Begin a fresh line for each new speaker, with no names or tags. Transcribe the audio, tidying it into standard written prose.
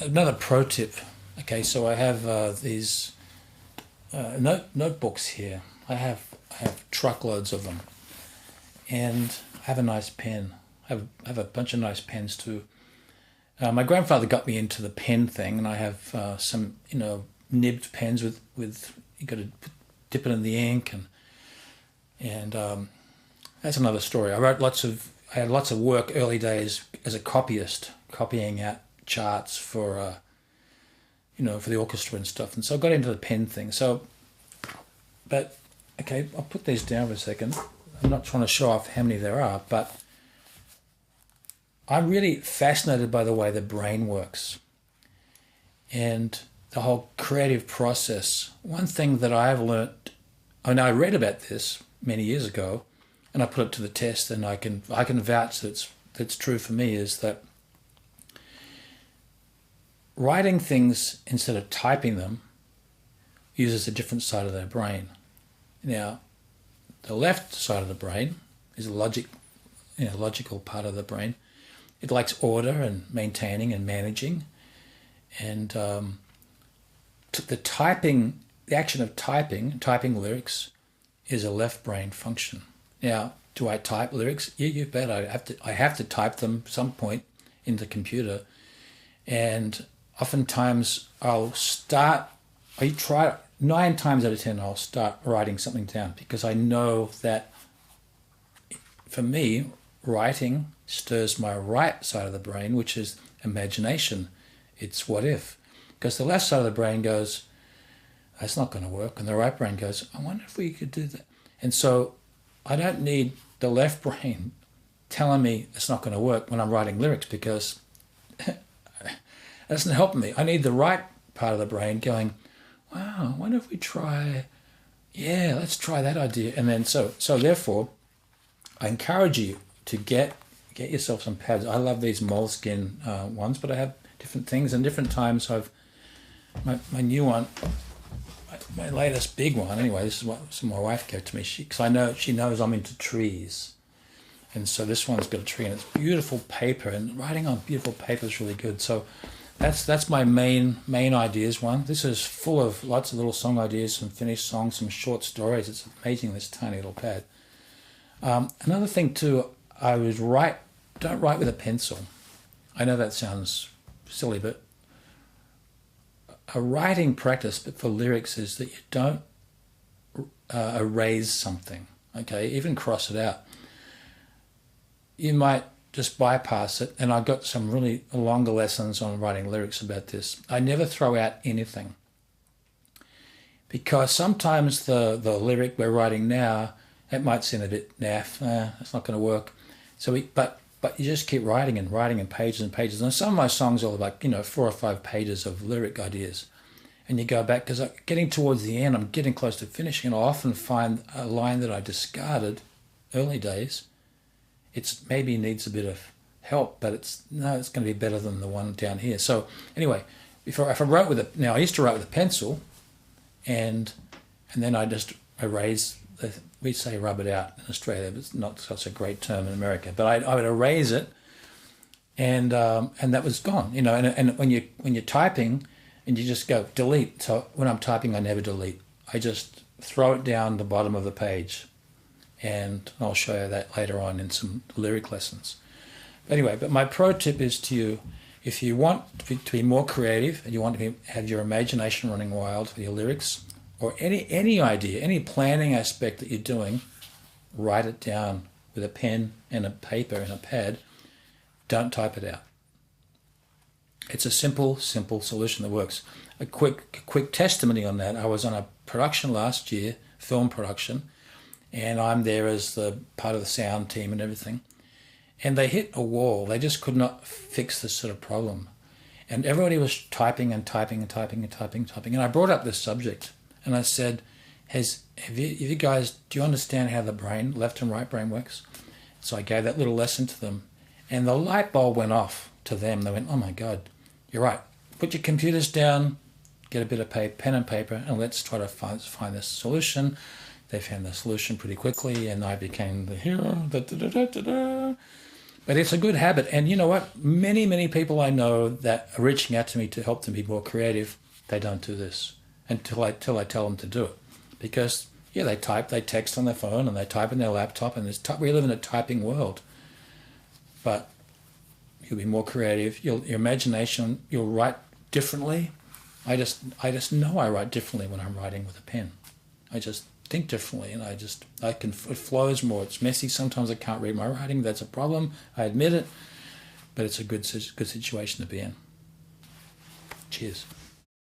another pro tip. Okay, so I have these notebooks here. I have truckloads of them, and I have a nice pen. I have a bunch of nice pens too. My grandfather got me into the pen thing, and I have some nibbed pens with you got to dip it in the ink, and that's another story. I had lots of work early days as a copyist, copying out charts for the orchestra and stuff, and so I got into the pen thing. So, but okay, I'll put these down for a second. I'm not trying to show off how many there are, but I'm really fascinated by the way the brain works and the whole creative process. One thing that I've learnt, I read about this many years ago, and I put it to the test, and I can vouch that's true for me, is that writing things instead of typing them uses a different side of their brain. Now, the left side of the brain is a logical part of the brain. It likes order and maintaining and managing, and the action of typing lyrics, is a left brain function. Now, do I type lyrics? Yeah, you bet. I have to type them at some point in the computer, and oftentimes I try 9 times out of 10 I'll start writing something down, because I know that for me, writing stirs my right side of the brain, which is imagination. It's what if. Because the left side of the brain goes, that's not going to work. And the right brain goes, I wonder if we could do that. And so I don't need the left brain telling me it's not going to work when I'm writing lyrics, because it doesn't help me. I need the right part of the brain going, wow, I wonder if we try, yeah, let's try that idea. And then so therefore, I encourage you to get yourself some pads. I love these moleskin ones, but I have different things, and different times my new one, my latest big one. Anyway, this is what my wife gave to me. Because she knows I'm into trees, and so this one's got a tree, and it's beautiful paper, and writing on beautiful paper is really good. So that's my main ideas one. This is full of lots of little song ideas, some finished songs, some short stories. It's amazing, this tiny little pad. Another thing too, don't write with a pencil. I know that sounds silly, but a writing practice for lyrics is that you don't erase something, okay? Even cross it out. You might just bypass it, and I got some really longer lessons on writing lyrics about this. I never throw out anything, because sometimes the lyric we're writing now, it might seem a bit naff. It's not going to work. So but you just keep writing and pages and pages. And some of my songs are like 4 or 5 pages of lyric ideas, and you go back, because getting towards the end, I'm getting close to finishing, and I often find a line that I discarded early days. It maybe needs a bit of help, but it's going to be better than the one down here. So anyway, if I wrote I used to write with a pencil, and then I just erase. We say rub it out in Australia, but it's not such a great term in America. But I would erase it, and that was gone. And when you're typing, and you just go delete. So when I'm typing, I never delete. I just throw it down the bottom of the page, and I'll show you that later on in some lyric lessons. Anyway, but my pro tip is to you: if you want to be more creative, and you want to have your imagination running wild for your lyrics, or any idea, any planning aspect that you're doing, write it down with a pen and a paper and a pad. Don't type it out. It's a simple solution that works. A quick testimony on that. I was on a production last year, film production, and I'm there as the part of the sound team and everything. And they hit a wall. They just could not fix this sort of problem. And everybody was typing and typing and typing and typing and typing. And I brought up this subject. And I said, have you guys, do you understand how the brain, left and right brain works? So I gave that little lesson to them, and the light bulb went off to them. They went, oh my God, you're right. Put your computers down, get a bit of pen and paper, and let's try to find this solution. They found the solution pretty quickly, and I became the hero. But it's a good habit. And you know what? Many, many people I know that are reaching out to me to help them be more creative, they don't do this until I tell them to do it. Because, yeah, they text on their phone and they type in their laptop, and we live in a typing world. But you'll be more creative. Your imagination, you'll write differently. I just know I write differently when I'm writing with a pen. I just think differently, and it flows more. It's messy. Sometimes I can't read my writing. That's a problem. I admit it, but it's a good situation to be in. Cheers.